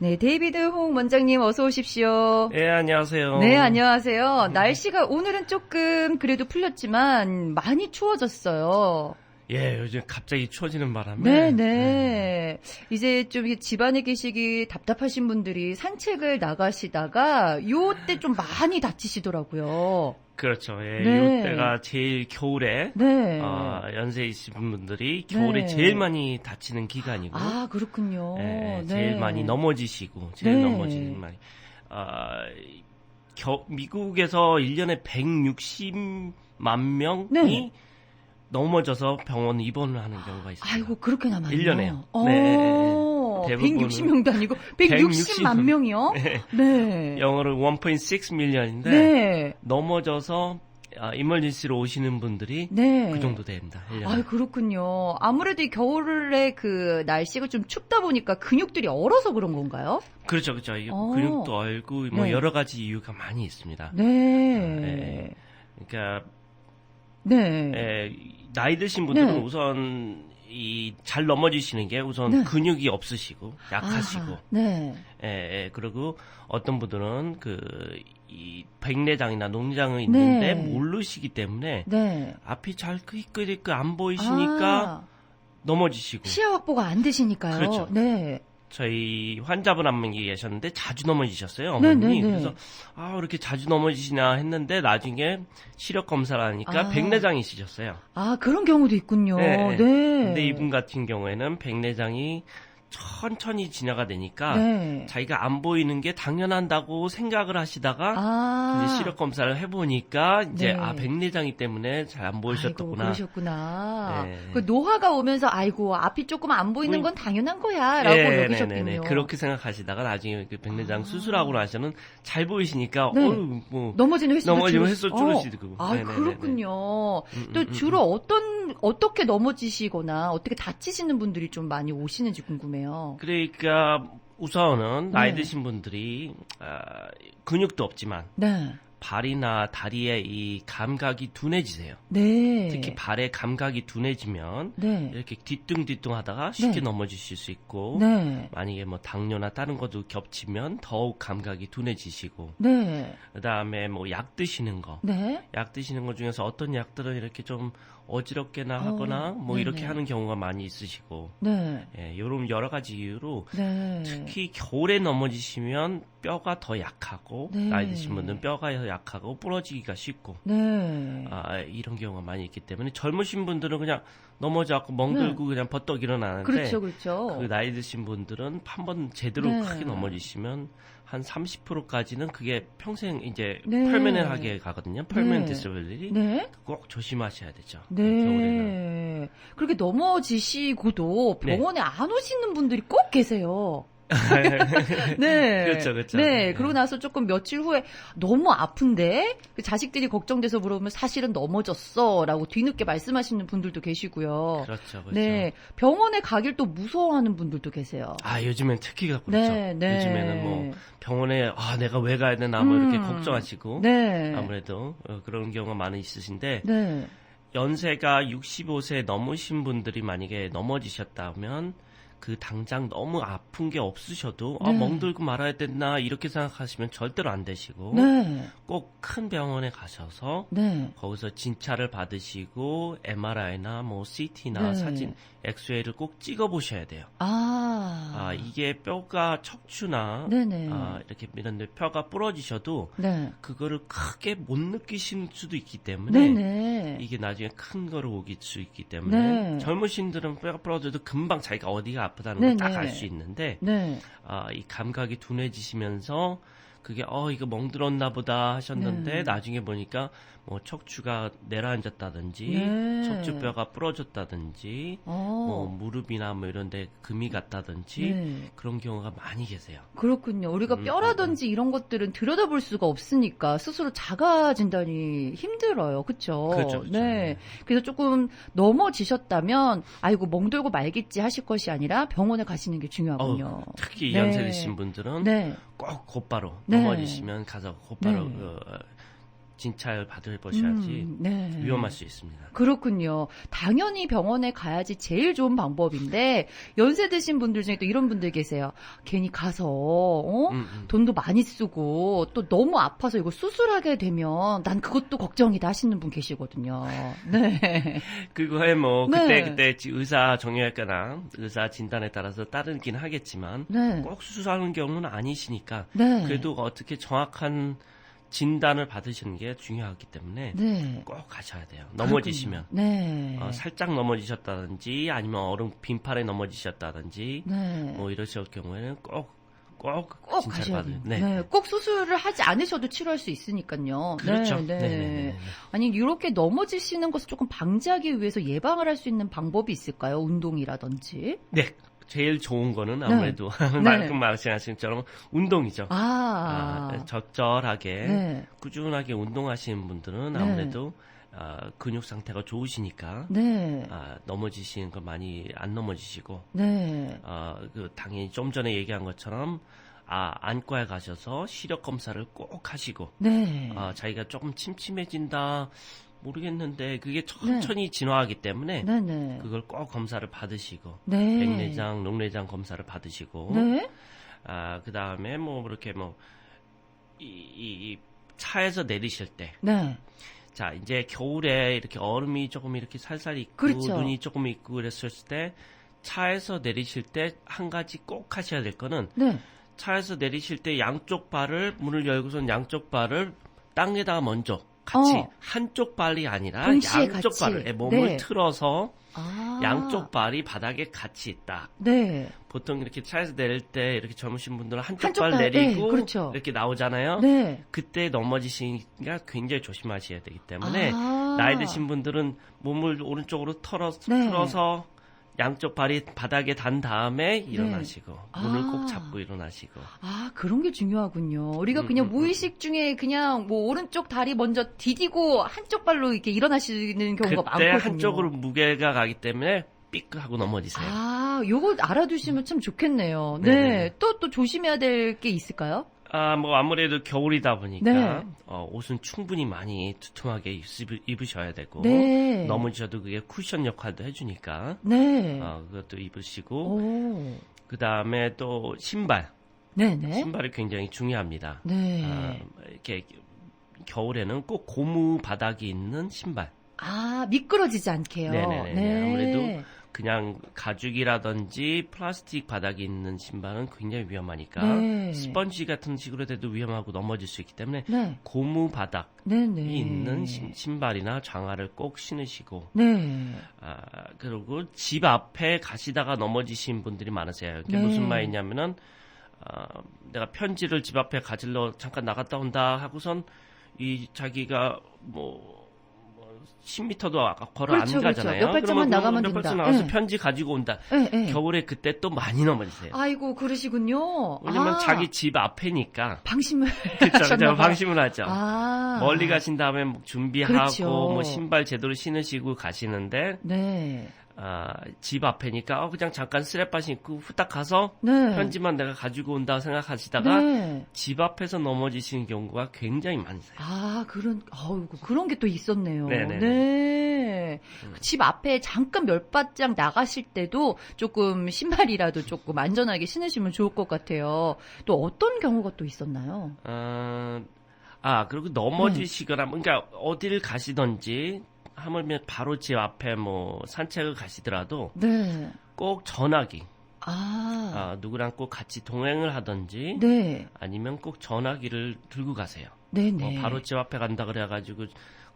네, 데이비드 홍 원장님 어서 오십시오. 네, 안녕하세요. 네, 안녕하세요. 날씨가 오늘은 조금 그래도 풀렸지만 많이 추워졌어요. 예, 요즘 갑자기 추워지는 바람에. 네네. 이제 좀 집안에 계시기 답답하신 분들이 산책을 나가시다가 요때 좀 많이 다치시더라고요. 그렇죠. 예, 네. 이때가 제일 겨울에 네. 연세 있으신 분들이 겨울에 네. 제일 많이 다치는 기간이고. 아, 그렇군요. 예, 네. 제일 많이 넘어지시고, 제일 네. 넘어지는 많이. 미국에서 1년에 160만 명이 네. 넘어져서 병원 입원을 하는 경우가 있어요. 아이고, 그렇게나 많아요. 1년에요. 네. 대부분은 160명도 아니고 160만 명이요? 네. 네. 영어로 1.6 밀리언인데 네. 넘어져서 이멀전시로 오시는 분들이 네. 그 정도 됩니다. 1년에. 아, 그렇군요. 아무래도 이 겨울에 그 날씨가 좀 춥다 보니까 근육들이 얼어서 그런 건가요? 그렇죠, 그렇죠. 근육도 얼고 뭐 네. 여러 가지 이유가 많이 있습니다. 네. 그러니까 네. 나이 드신 분들은 네. 우선 잘 넘어지시는 게 우선 네. 근육이 없으시고 약하시고. 아하, 네. 그리고 어떤 분들은 이 백내장이나 농장이 있는데 네. 모르시기 때문에 네. 앞이 잘 끄익끄익 안 보이시니까 넘어지시고. 시야 확보가 안 되시니까요. 그렇죠. 네. 저희 환자분 한 분이 계셨는데 자주 넘어지셨어요, 네, 어머님이. 네, 네. 그래서 왜 이렇게 자주 넘어지시나 했는데 나중에 시력 검사를 하니까 아. 백내장이 있으셨어요. 아, 그런 경우도 있군요. 네. 네. 근데 이분 같은 경우에는 백내장이 천천히 진화가 되니까 네. 자기가 안 보이는 게 당연한다고 생각을 하시다가 이제 시력 검사를 해보니까 이제 네. 백내장이 때문에 잘 안 보이셨구나. 아이고, 그러셨구나. 네. 그 노화가 오면서 아이고 앞이 조금 안 보이는 건 당연한 거야라고 여기셨군요. 그렇게 생각하시다가 나중에 그 백내장 수술하고 나서는 잘 보이시니까 네. 뭐 넘어지는 횟수도 줄으시고. 아, 네네네네. 그렇군요. 또 주로 어떻게 넘어지시거나 어떻게 다치시는 분들이 좀 많이 오시는지 궁금해요. 그러니까 우선은 나이 네. 드신 분들이 근육도 없지만 네. 발이나 다리에 이 감각이 둔해지세요. 네. 특히 발의 감각이 둔해지면 네. 이렇게 뒤뚱뒤뚱 하다가 쉽게 네. 넘어지실 수 있고 네. 만약에 뭐 당뇨나 다른 것도 겹치면 더욱 감각이 둔해지시고 네. 그다음에 뭐 약 드시는 거. 네. 약 드시는 것 중에서 어떤 약들은 이렇게 좀 어지럽게나 하거나 뭐 네네. 이렇게 하는 경우가 많이 있으시고 네. 요런 여러 가지 이유로 네. 특히 겨울에 넘어지시면 뼈가 더 약하고 네. 나이 드신 분들은 뼈가 더 약하고 부러지기가 쉽고 네. 이런 경우가 많이 있기 때문에 젊으신 분들은 그냥 넘어져갖고 멍들고 그냥 버떡 일어나는데 그렇죠, 그렇죠. 그 나이 드신 분들은 한 번 제대로 네. 크게 넘어지시면 한 30%까지는 그게 평생 이제 네. permanent하게 가거든요. permanent 네. disability. 네. 꼭 조심하셔야 되죠. 네. 겨울에는. 그렇게 넘어지시고도 병원에 안 오시는 분들이 꼭 계세요. 네. 그렇죠, 그렇죠. 네. 그러고 나서 조금 며칠 후에 너무 아픈데 그 자식들이 걱정돼서 물어보면 사실은 넘어졌어라고 뒤늦게 말씀하시는 분들도 계시고요. 그렇죠, 그렇죠. 네. 병원에 가길 또 무서워하는 분들도 계세요. 요즘엔 특히가 그렇죠. 네, 네. 요즘에는 뭐 병원에 내가 왜 가야 되나 뭐 이렇게 걱정하시고 네. 아무래도 그런 경우가 많이 있으신데 네. 연세가 65세 넘으신 분들이 만약에 넘어지셨다면 그 당장 너무 아픈 게 없으셔도 네. 멍들고 말아야 된다 이렇게 생각하시면 절대로 안 되시고 네. 꼭 큰 병원에 가셔서 네. 거기서 진찰을 받으시고 MRI나 뭐 CT나 네. 사진, 엑스레이를 꼭 찍어 보셔야 돼요. 이게 뼈가 척추나 네네. 이렇게 이런 데 뼈가 부러지셔도 네. 그거를 크게 못 느끼실 수도 있기 때문에 네네. 이게 나중에 큰 거로 오길 수 있기 때문에 네. 젊으신들은 뼈가 부러져도 금방 자기가 어디가 아프다는 네네. 걸 딱 알 수 있는데 네. 이 감각이 둔해지시면서 그게 이거 멍들었나 보다 하셨는데 네. 나중에 보니까 뭐 척추가 내려앉았다든지 네. 척추뼈가 부러졌다든지 뭐 무릎이나 뭐 이런 데 금이 갔다든지 네. 그런 경우가 많이 계세요. 그렇군요. 우리가 뼈라든지 이런 것들은 들여다볼 수가 없으니까 스스로 작아진다니 힘들어요. 그렇죠? 그렇죠, 그렇죠. 네. 그래서 조금 넘어지셨다면 아이고 멍들고 말겠지 하실 것이 아니라 병원에 가시는 게 중요하군요. 특히 네. 연세 드신 분들은 네. 꼭 곧바로 네. 넘어지시면 가서 곧바로 네. 진찰 받아보셔야지 네. 위험할 수 있습니다. 그렇군요. 당연히 병원에 가야지 제일 좋은 방법인데 연세 드신 분들 중에 또 이런 분들 계세요. 괜히 가서 돈도 많이 쓰고 또 너무 아파서 이거 수술하게 되면 난 그것도 걱정이다 하시는 분 계시거든요. 네. 그거에 뭐 네. 그때 의사 정형외과나 의사 진단에 따라서 따르긴 하겠지만 네. 꼭 수술하는 경우는 아니시니까 네. 그래도 어떻게 정확한 진단을 받으시는 게 중요하기 때문에 네. 꼭 가셔야 돼요. 넘어지시면. 그렇군요. 네. 살짝 넘어지셨다든지 아니면 얼음 빈팔에 넘어지셨다든지 네. 뭐 이러실 경우에는 꼭 꼭 진찰 가셔야 받아요. 돼요. 네. 네. 꼭 수술을 하지 않으셔도 치료할 수 있으니까요. 그렇죠. 네. 네. 아니, 이렇게 넘어지시는 것을 조금 방지하기 위해서 예방을 할 수 있는 방법이 있을까요? 운동이라든지. 네. 제일 좋은 거는 아무래도 말씀하신 것처럼 운동이죠. 적절하게 네. 꾸준하게 운동하시는 분들은 네. 아무래도 근육 상태가 좋으시니까 네. 넘어지시는 거 많이 안 넘어지시고 네. 당연히 좀 전에 얘기한 것처럼 안과에 가셔서 시력 검사를 꼭 하시고 네. 자기가 조금 침침해진다 모르겠는데 그게 천천히 진화하기 때문에 네네. 그걸 꼭 검사를 받으시고 네. 백내장, 녹내장 검사를 받으시고 네. 그 다음에 뭐 이렇게 이 차에서 내리실 때 네. 자, 이제 겨울에 이렇게 얼음이 조금 이렇게 살살 있고 그렇죠. 눈이 조금 있고 그랬을 때 차에서 내리실 때 한 가지 꼭 하셔야 될 거는 네. 차에서 내리실 때 양쪽 발을 문을 열고선 양쪽 발을 땅에다가 먼저 같이 한쪽 발이 아니라 동시에 양쪽 같이. 발을 몸을 네. 틀어서 아. 양쪽 발이 바닥에 같이 있다. 네. 보통 이렇게 차에서 내릴 때 이렇게 젊으신 분들은 한쪽 한쪽 발 발, 내리고 네, 그렇죠. 이렇게 나오잖아요. 네. 그때 넘어지시니까 굉장히 조심하셔야 되기 때문에 아. 나이 드신 분들은 몸을 오른쪽으로 틀어서 양쪽 발이 바닥에 단 다음에 일어나시고 문을 꼭 잡고 일어나시고. 그런 게 중요하군요. 우리가 그냥 무의식 중에 그냥 뭐 오른쪽 다리 먼저 디디고 한쪽 발로 이렇게 일어나시는 경우가 그때 많거든요. 한쪽으로 무게가 가기 때문에 삑 하고 넘어지세요. 요거 알아두시면 참 좋겠네요. 네. 네네. 또 조심해야 될 게 있을까요? 뭐 아무래도 겨울이다 보니까 네. 옷은 충분히 많이 두툼하게 입으셔야 되고 네. 넘어지셔도 그게 쿠션 역할도 해주니까 네. 그것도 입으시고 오. 그 다음에 또 신발. 네네. 신발이 굉장히 중요합니다. 네. 이렇게 겨울에는 꼭 고무 바닥이 있는 신발. 미끄러지지 않게요. 네네네. 네. 아무래도 그냥 가죽이라든지 플라스틱 바닥이 있는 신발은 굉장히 위험하니까 네. 스펀지 같은 식으로 돼도 위험하고 넘어질 수 있기 때문에 네. 고무 바닥이 네네. 있는 신발이나 장화를 꼭 신으시고 네. 그리고 집 앞에 가시다가 넘어지신 분들이 많으세요. 이게 네. 무슨 말이냐면은 내가 편지를 집 앞에 가지러 잠깐 나갔다 온다 하고선 자기가 10m도 걸어 그렇죠, 안 그렇죠. 가잖아요. 몇 발짝만 나가면 몇 된다. 발짝 나가서 네. 편지 가지고 온다. 네. 겨울에 그때 또 많이 넘어지세요. 아이고, 그러시군요. 왜냐면 자기 집 앞에니까. 방심을 그렇죠. 하셨나 봐요. 방심을 하죠. 멀리 가신 다음에 준비하고 그렇죠. 신발 제대로 신으시고 가시는데 네. 집 앞에니까 그냥 잠깐 스레빠 신고 후딱 가서 네. 편지만 내가 가지고 온다 생각하시다가 네. 집 앞에서 넘어지시는 경우가 굉장히 많으세요. 그런 게 또 있었네요. 네네네. 네. 집 앞에 잠깐 몇 발짝 나가실 때도 조금 신발이라도 조금 안전하게 신으시면 좋을 것 같아요. 또 어떤 경우가 또 있었나요? 그리고 넘어지시거나 그러니까 어디를 가시든지 하물며 바로 집 앞에 산책을 가시더라도 네. 꼭 전화기 누구랑 꼭 같이 동행을 하든지 네. 아니면 꼭 전화기를 들고 가세요. 네네. 바로 집 앞에 간다 그래가지고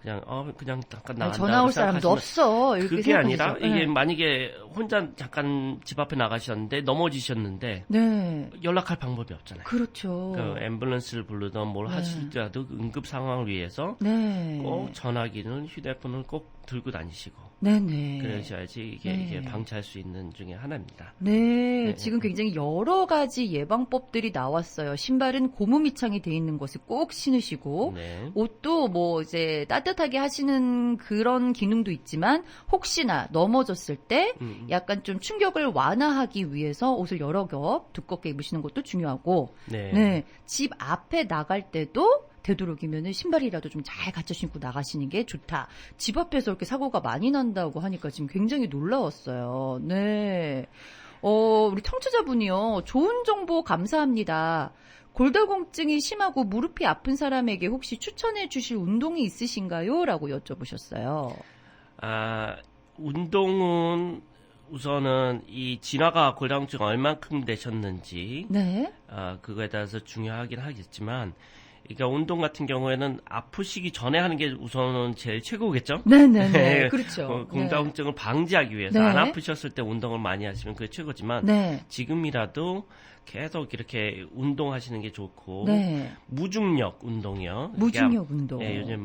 그냥 잠깐 나간다. 전화 올 사람도 없어. 이렇게 그게 아니라 생각하시죠. 이게 네. 만약에 혼자 잠깐 집 앞에 나가셨는데 넘어지셨는데 네. 연락할 방법이 없잖아요. 그렇죠. 앰뷸런스를 부르던 뭘 하시더라도 응급 상황을 위해서 네. 꼭 전화기는 휴대폰을 꼭 들고 다니시고 네네. 그러셔야지 이게 방치할 수 있는 중에 하나입니다. 네, 지금 굉장히 여러 가지 예방법들이 나왔어요. 신발은 고무 밑창이 돼 있는 것을 꼭 신으시고, 네. 옷도 이제 따뜻하게 하시는 그런 기능도 있지만, 혹시나 넘어졌을 때 약간 좀 충격을 완화하기 위해서 옷을 여러 겹 두껍게 입으시는 것도 중요하고, 네. 네, 집 앞에 나갈 때도 되도록이면은 신발이라도 좀 잘 갖춰 신고 나가시는 게 좋다. 집 앞에서 이렇게 사고가 많이 난다고 하니까 지금 굉장히 놀라웠어요. 네. 우리 청취자분이요. 좋은 정보 감사합니다. 골다공증이 심하고 무릎이 아픈 사람에게 혹시 추천해 주실 운동이 있으신가요? 라고 여쭤보셨어요. 운동은 우선은 이 진화가 골다공증 얼만큼 되셨는지 네. 그거에 따라서 중요하긴 하겠지만 그러니까 운동 같은 경우에는 아프시기 전에 하는 게 우선은 제일 최고겠죠? 네네네. 그렇죠. 골다공증을 방지하기 위해서 네. 안 아프셨을 때 운동을 많이 하시면 그게 최고지만 네. 지금이라도 계속 이렇게 운동하시는 게 좋고 네. 무중력 운동이요. 무중력 운동. 네, 요즘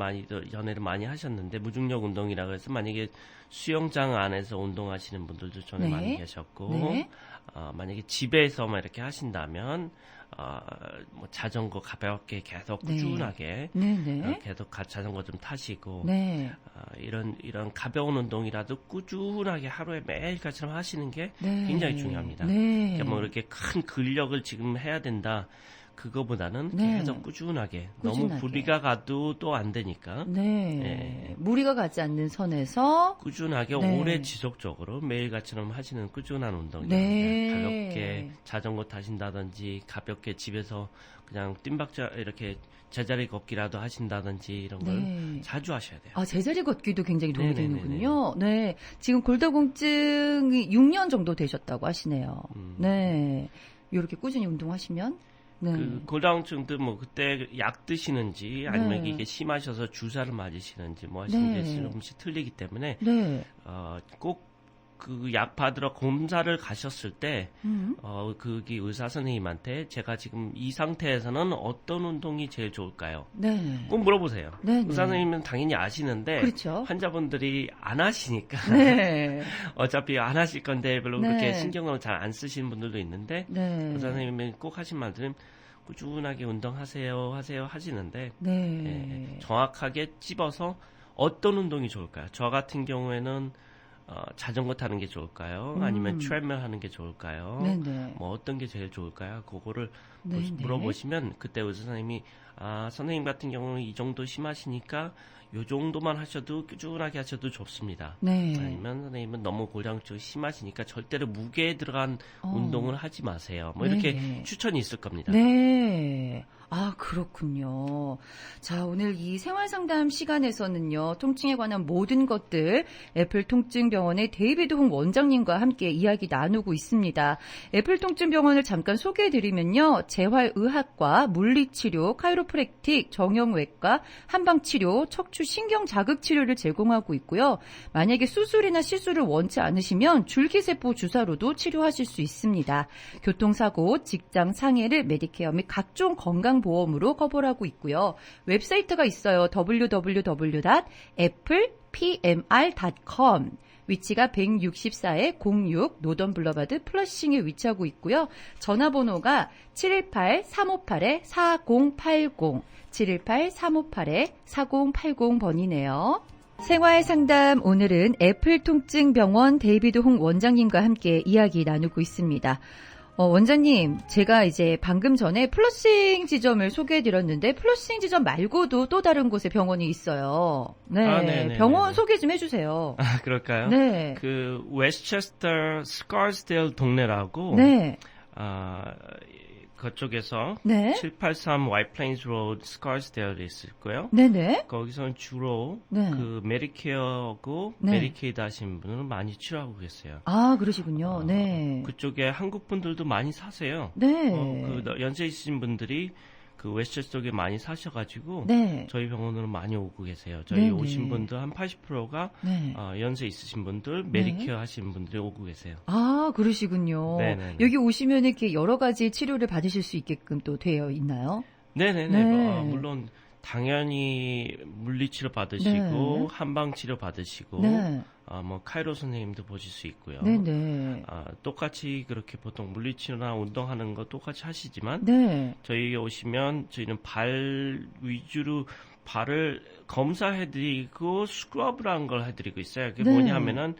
연애를 많이 하셨는데 무중력 운동이라고 해서 만약에 수영장 안에서 운동하시는 분들도 전에 네. 많이 계셨고 네. 만약에 집에서만 이렇게 하신다면 뭐 자전거 가볍게 계속 꾸준하게 네. 계속 자전거 좀 타시고 네. 이런 가벼운 운동이라도 꾸준하게 하루에 매일같이처럼 하시는 게 네. 굉장히 중요합니다. 네. 그러니까 뭐 이렇게 큰 근력을 지금 해야 된다. 그거보다는 네. 계속 꾸준하게. 꾸준하게. 너무 무리가 가도 또 안 되니까 네. 네. 무리가 가지 않는 선에서 꾸준하게 네. 오래 지속적으로 매일같이처럼 하시는 꾸준한 운동이에요. 네. 가볍게 자전거 타신다든지 가볍게 집에서 그냥 뜀박자 이렇게 제자리 걷기라도 하신다든지 이런 걸 네. 자주 하셔야 돼요. 제자리 걷기도 굉장히 도움이 네네네네. 되는군요. 네. 지금 골다공증이 6년 정도 되셨다고 하시네요. 네. 이렇게 꾸준히 운동하시면 네. 그 골다공증도 뭐 그때 약 드시는지 아니면 네. 이게 심하셔서 주사를 맞으시는지 뭐 하시는지 네. 조금씩 틀리기 때문에 네. 꼭 그 약 받으러 검사를 가셨을 때 음. 거기 의사 선생님한테 제가 지금 이 상태에서는 어떤 운동이 제일 좋을까요? 네. 꼭 물어보세요. 네. 의사 선생님은 당연히 아시는데 그렇죠. 환자분들이 안 하시니까 네. 어차피 안 하실 건데 별로 네. 그렇게 신경을 잘 안 쓰시는 분들도 있는데 네. 의사 선생님이 꼭 하신 말들은 꾸준하게 운동하세요 하시는데 네. 정확하게 찝어서 어떤 운동이 좋을까요? 저 같은 경우에는 자전거 타는 게 좋을까요? 아니면 트레드밀 하는 게 좋을까요? 네네. 뭐 어떤 게 제일 좋을까요? 그거를 네네. 물어보시면 그때 의사 선생님이 선생님 같은 경우는 이 정도 심하시니까 요 정도만 하셔도 꾸준하게 하셔도 좋습니다. 네. 아니면 선생님은 너무 골다공증이 심하시니까 절대로 무게에 들어간 운동을 하지 마세요. 뭐 네네. 이렇게 추천이 있을 겁니다. 네. 그렇군요. 자, 오늘 이 생활상담 시간에서는요, 통증에 관한 모든 것들, 애플통증병원의 데이비드 홍 원장님과 함께 이야기 나누고 있습니다. 애플통증병원을 잠깐 소개해드리면요, 재활의학과, 물리치료, 카이로프랙틱, 정형외과, 한방치료, 척추신경자극치료를 제공하고 있고요. 만약에 수술이나 시술을 원치 않으시면 줄기세포 주사로도 치료하실 수 있습니다. 교통사고, 직장 상해를 메디케어 및 각종 건강보험으로 커버를 하고 있고요. 웹사이트가 있어요. www.applepmr.com 위치가 164-06 노던 블러바드 플러싱에 위치하고 있고요. 전화번호가 718-358-4080 718-358-4080번이네요. 생활상담 오늘은 애플통증병원 데이비드 홍 원장님과 함께 이야기 나누고 있습니다. 원장님, 제가 이제 방금 전에 플러싱 지점을 소개해드렸는데 플러싱 지점 말고도 또 다른 곳에 병원이 있어요. 네, 네네. 병원 소개 좀 해주세요. 그럴까요? 네. 그 웨스체스터 스카스데일 동네라고 네. 그쪽에서 네. 783 화이트 플레인스 로드 스카스데일에 있고요. 네네. 거기서는 주로 네. 그 메디케어하고 네. 메디케이드 하시는 분은 많이 치료하고 계세요. 그러시군요. 네. 그쪽에 한국 분들도 많이 사세요. 네. 그 연세 있으신 분들이 그 웨스체스터 쪽에 많이 사셔가지고 네. 저희 병원으로 많이 오고 계세요. 저희 네네. 오신 분들 한 80%가 네. 연세 있으신 분들, 메디케어 하시는 분들이 오고 계세요. 그러시군요. 네네네. 여기 오시면 이렇게 여러 가지 치료를 받으실 수 있게끔 또 되어 있나요? 네네네. 네. 물론 당연히 물리치료 받으시고 네. 한방치료 받으시고 네. 뭐 카이로 선생님도 보실 수 있고요. 네네. 똑같이 그렇게 보통 물리치료나 운동하는 거 똑같이 하시지만 네. 저희 오시면 저희는 발 위주로 발을 검사해드리고 스크럽을 한 걸 해드리고 있어요. 그게 네. 뭐냐면은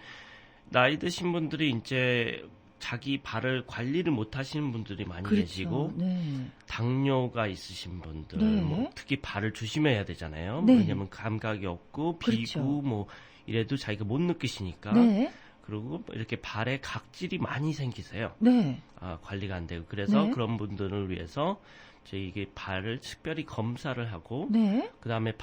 나이 드신 분들이 이제 자기 발을 관리를 못 하시는 분들이 많이 그렇죠. 계시고 네. 당뇨가 있으신 분들 네. 뭐 특히 발을 조심해야 되잖아요. 네. 왜냐하면 감각이 없고 비고 그렇죠. 뭐 이래도 자기가 못 느끼시니까. 네. 그리고 이렇게 발에 각질이 많이 생기세요. 네. 관리가 안 되고 그래서 네. 그런 분들을 위해서 저희 이게 발을 특별히 검사를 하고 네. 그다음에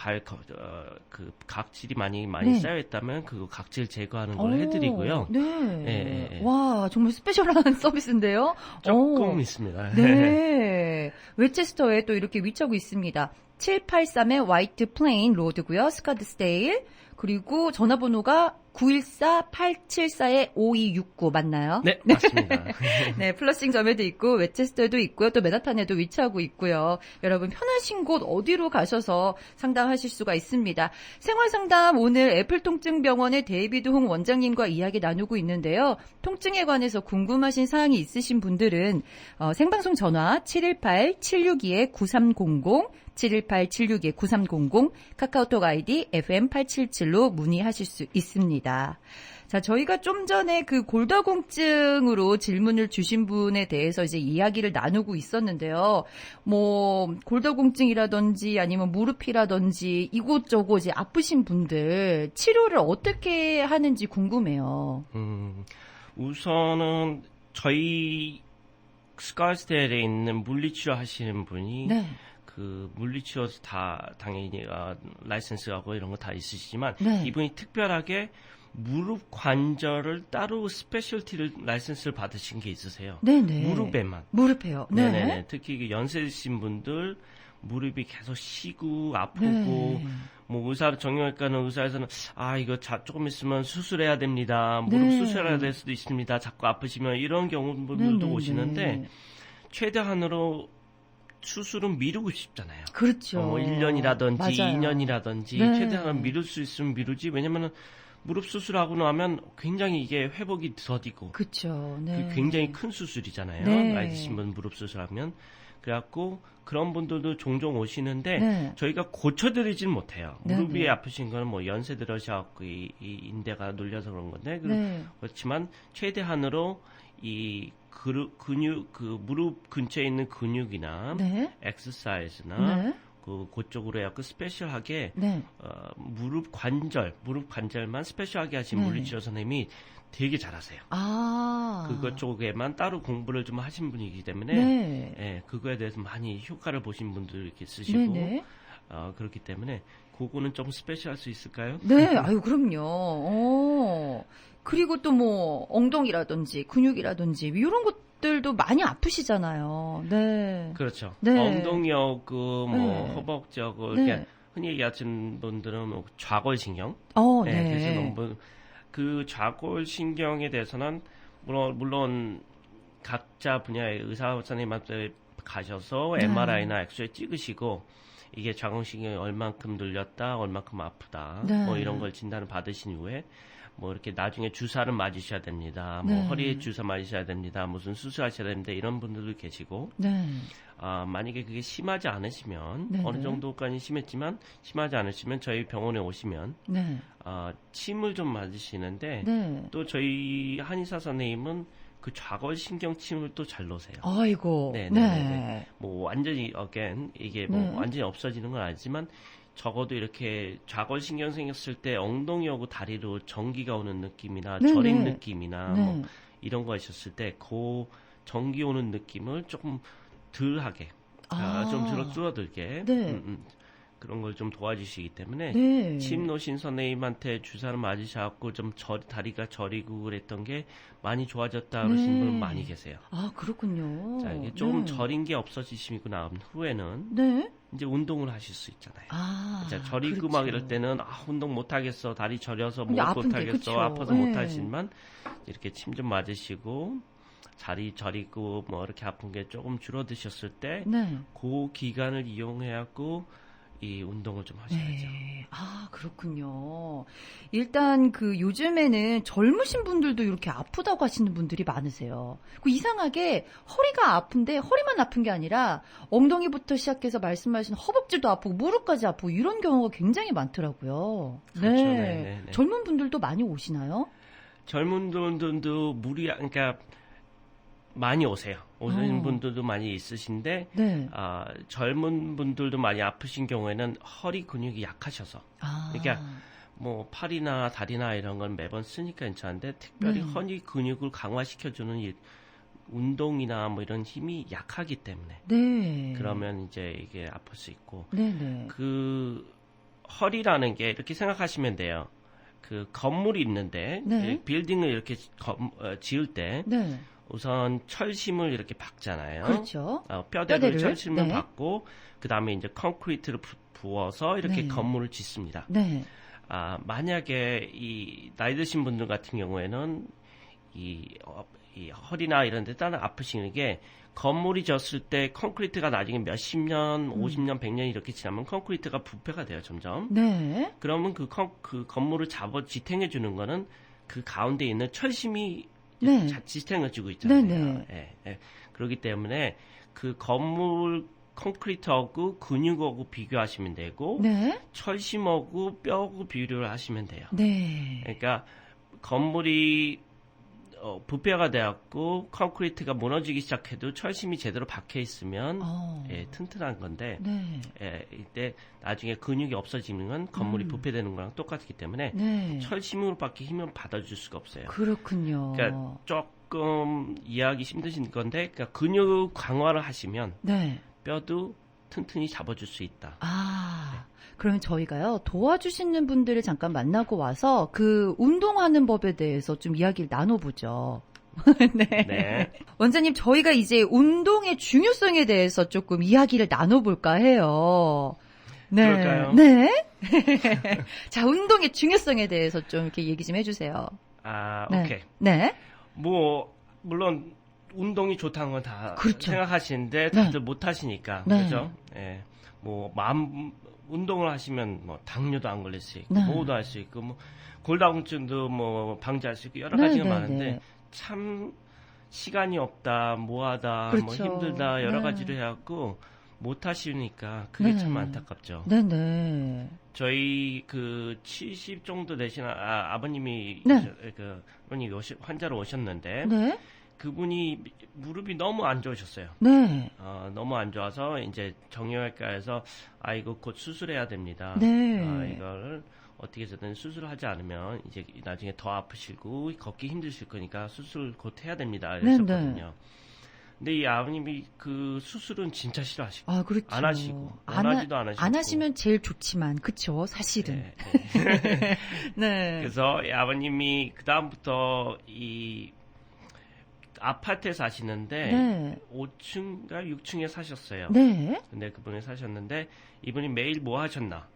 그 각질이 많이 네. 쌓여 있다면 그 각질 제거하는 걸 오, 해드리고요. 네. 예. 와, 정말 스페셜한 서비스인데요. 조금 오. 있습니다. 네. 웨체스터에 또 이렇게 위치하고 있습니다. 783의 화이트 플레인 로드고요. 스카드스데일. 그리고 전화번호가 914-874-5269 맞나요? 네, 맞습니다. 네, 플러싱점에도 있고 웨체스터에도 있고요. 또 맨하탄에도 위치하고 있고요. 여러분 편하신 곳 어디로 가셔서 상담하실 수가 있습니다. 생활상담 오늘 애플통증병원의 데이비드 홍 원장님과 이야기 나누고 있는데요. 통증에 관해서 궁금하신 사항이 있으신 분들은 생방송 전화 718-762-9300 718-762-9300 카카오톡 아이디 FM877로 문의하실 수 있습니다. 자, 저희가 좀 전에 그 골다공증으로 질문을 주신 분에 대해서 이제 이야기를 나누고 있었는데요. 뭐 골다공증이라든지 아니면 무릎이라든지 이곳저곳 이제 아프신 분들 치료를 어떻게 하는지 궁금해요. 우선은 저희 스카스데일에 있는 물리치료 하시는 분이 네. 그 물리치료 다 당연히 라이센스하고 이런 거 다 있으시지만 네. 이분이 특별하게 무릎 관절을 따로 스페셜티를 라이센스를 받으신 게 있으세요. 네네. 무릎에만. 무릎에요. 네. 네네. 특히 연세 드신 분들 무릎이 계속 쉬고 아프고 네. 뭐 정형외과는 의사에서는 이거 조금 있으면 수술해야 됩니다. 무릎 네. 수술해야 될 수도 있습니다. 자꾸 아프시면 이런 경우분들도 오시는데 최대한으로 수술은 미루고 싶잖아요. 그렇죠. 1년이라든지 맞아요. 2년이라든지 네. 최대한 미룰 수 있으면 미루지. 왜냐면은 무릎 수술하고 나면 굉장히 이게 회복이 더디고 그렇죠. 네. 굉장히 큰 수술이잖아요. 네. 나이 드신 분 무릎 수술하면. 그래갖고 그런 분들도 종종 오시는데 네. 저희가 고쳐드리진 못해요. 네, 무릎이 네. 아프신 거는 뭐 연세 들으셔갖고 이 인대가 눌려서 그런 건데 네. 그렇지만 최대한으로 이 근육 그 무릎 근처에 있는 근육이나 네. 엑서사이즈나 네. 그쪽으로 약간 스페셜하게 네. 무릎 관절만 스페셜하게 하신 네. 물리치료 선생님이 되게 잘하세요. 그것 쪽에만 따로 공부를 좀 하신 분이기 때문에 네. 예, 그거에 대해서 많이 효과를 보신 분들 이렇게 쓰시고 네네. 그렇기 때문에 그거는 좀 스페셜할 수 있을까요? 네, 아유, 그럼요. 그리고 또 뭐, 엉덩이라든지, 근육이라든지, 이런 것들도 많이 아프시잖아요. 네. 그렇죠. 네. 엉덩이하고 뭐 네. 허벅지하고 네. 이렇게 흔히 얘기하시는 분들은 뭐 좌골신경. 네. 그래서 너무 그 좌골신경에 대해서는 물론 각자 분야의 의사 선생님한테 가셔서 네. MRI나 엑스레이 찍으시고 이게 좌골신경이 얼만큼 늘렸다, 얼만큼 아프다, 네. 뭐 이런 걸 진단을 받으신 후에 뭐 이렇게 나중에 주사를 맞으셔야 됩니다. 네. 뭐 허리에 주사 맞으셔야 됩니다. 무슨 수술하셔야 됩니다. 이런 분들도 계시고 네. 만약에 그게 심하지 않으시면 네네. 어느 정도까지 심했지만 심하지 않으시면 저희 병원에 오시면 네. 침을 좀 맞으시는데 네. 또 저희 한의사 선생님은 그 좌골신경 침을 또 잘 놓으세요. 아이고. 네. 뭐 완전히 이게 뭐 네. 완전히 없어지는 건 아니지만 적어도 이렇게 좌골신경 생겼을 때 엉덩이하고 다리로 전기가 오는 느낌이나 네네. 저림 느낌이나 네. 뭐 이런 거 있었을 때 그 전기 오는 느낌을 조금 덜하게 좀 줄어들게 네. 그런 걸 좀 도와주시기 때문에 네. 침 놓으신 선생님한테 주사를 맞으셔갖고 좀 다리가 저리고 그랬던 게 많이 좋아졌다 그러신 네. 분은 많이 계세요. 그렇군요. 자, 이게 조금 네. 저린 게 없어지시고 난 후에는 네. 이제 운동을 하실 수 있잖아요. 자, 저리고 그렇죠. 막 이럴 때는 운동 못 하겠어, 다리 저려서 근데 못 아픈데, 하겠어, 그쵸. 아파서 네. 못 하시지만 이렇게 침 좀 맞으시고 다리 저리고 뭐 이렇게 아픈 게 조금 줄어드셨을 때 네. 그 기간을 이용해갖고 이 운동을 좀 하셔야죠. 네. 그렇군요. 일단 요즘에는 젊으신 분들도 이렇게 아프다고 하시는 분들이 많으세요. 이상하게 허리가 아픈데 허리만 아픈 게 아니라 엉덩이부터 시작해서 말씀하신 허벅지도 아프고 무릎까지 아프고 이런 경우가 굉장히 많더라고요. 그렇죠. 네. 젊은 분들도 많이 오시나요? 젊은 분들도 그러니까 많이 오세요. 오시는 분들도 많이 있으신데 네. 젊은 분들도 많이 아프신 경우에는 허리 근육이 약하셔서 그러니까 뭐 팔이나 다리나 이런 건 매번 쓰니까 괜찮은데 특별히 허리 근육을 강화시켜주는 이 운동이나 뭐 이런 힘이 약하기 때문에 네. 그러면 이제 이게 아플 수 있고 네네. 그 허리라는 게 이렇게 생각하시면 돼요. 그 건물이 있는데 네. 빌딩을 이렇게 지을 때 네. 우선 철심을 이렇게 박잖아요. 그렇죠. 뼈대를 철심을 네. 박고 그 다음에 이제 콘크리트를 부어서 이렇게 네. 건물을 짓습니다. 네. 만약에 이 나이 드신 분들 같은 경우에는 이 허리나 이런 데 따라 아프시는 게 건물이 졌을 때 콘크리트가 나중에 몇십 년, 50년, 100년 이렇게 지나면 콘크리트가 부패가 돼요, 점점. 네. 그러면 그 건물을 지탱해 주는 거는 그 가운데 있는 철심이 네. 지탱해 주고 있잖아요. 네네. 예. 그렇기 때문에 그 건물 콘크리트하고 근육하고 비교하시면 되고 네. 철심하고 뼈하고 비교를 하시면 돼요. 네. 그러니까 건물이 부패가 되었고 콘크리트가 무너지기 시작해도 철심이 제대로 박혀 있으면 튼튼한 건데 네. 이때 나중에 근육이 없어지는 건 건물이 부패되는 거랑 똑같기 때문에 네. 철심으로밖에 힘을 받아줄 수가 없어요. 그렇군요. 그러니까 조금 이해하기 힘드신 건데 그러니까 근육 강화를 하시면 네. 뼈도 튼튼히 잡아줄 수 있다. 그러면 저희가요, 도와주시는 분들을 잠깐 만나고 와서 그 운동하는 법에 대해서 좀 이야기를 나눠보죠. 네. 네. 원장님, 저희가 이제 운동의 중요성에 대해서 조금 이야기를 나눠볼까 해요. 네. 그럴까요? 네. 자, 운동의 중요성에 대해서 좀 이렇게 얘기 좀 해주세요. 네. 오케이. 네. 뭐, 물론, 운동이 좋다는 건 다 그렇죠. 생각하시는데 다들 못 하시니까. 그죠? 예. 뭐, 운동을 하시면 뭐 당뇨도 안 걸릴 수 있고 뭐도 할 수 있고 뭐 골다공증도 뭐 방지할 수 있고 여러 가지가 많은데 참 시간이 없다 뭐하다 그렇죠. 뭐 힘들다 여러 가지로 해갖고 못 하시니까 그게 참 안타깝죠. 네네. 저희 그 70 정도 되신 아버님이 그 환자로 오셨는데 네. 그분이 무릎이 너무 안 좋으셨어요. 네. 너무 안 좋아서 이제 정형외과에서 이거 곧 수술해야 됩니다. 네. 이걸 어떻게 해서든 수술을 하지 않으면 이제 나중에 더 아프시고 걷기 힘드실 거니까 수술 곧 해야 됩니다. 이랬었거든요. 근데 이 아버님이 그 수술은 진짜 싫어하시고 그렇죠. 안 하시고 원하지도 안 하시고 안 하시면 제일 좋지만 그쵸 사실은. 네. 네. 그래서 이 아버님이 그 다음부터 이 아파트에 사시는데 5층인가 6층에 사셨어요. 네. 근데 그분이 사셨는데 이분이 매일 뭐 하셨나?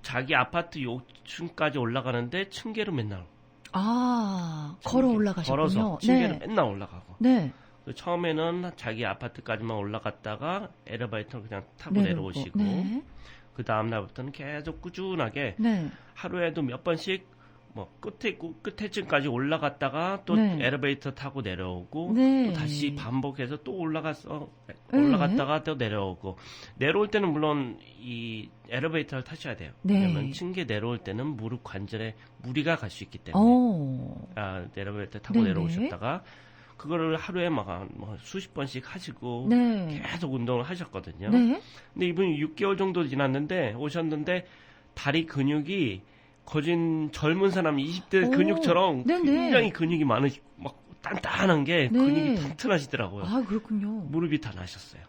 자기 아파트 6층까지 올라가는데 층계로 맨날 걸어 올라가셨군요. 걸어서 층계로 맨날 올라가고. 네. 처음에는 자기 아파트까지만 올라갔다가 엘리베이터를 그냥 타고 내려오시고 그 다음 날부터는 계속 꾸준하게 하루에도 몇 번씩 뭐 끝에쯤까지 올라갔다가 또 엘리베이터 타고 내려오고 또 다시 반복해서 또 올라갔다가 또 내려오고 내려올 때는 물론 이 엘리베이터를 타셔야 돼요. 왜냐면 층계 내려올 때는 무릎 관절에 무리가 갈 수 있기 때문에 엘리베이터 타고 내려오셨다가 그거를 하루에 막 수십 번씩 하시고 계속 운동을 하셨거든요. 근데 이분이 6개월 정도 지났는데 오셨는데 다리 근육이 거진 젊은 사람 20대 근육처럼 굉장히 근육이 많으시고 막 단단한 게 근육이 튼튼하시더라고요. 그렇군요. 무릎이 다 나셨어요.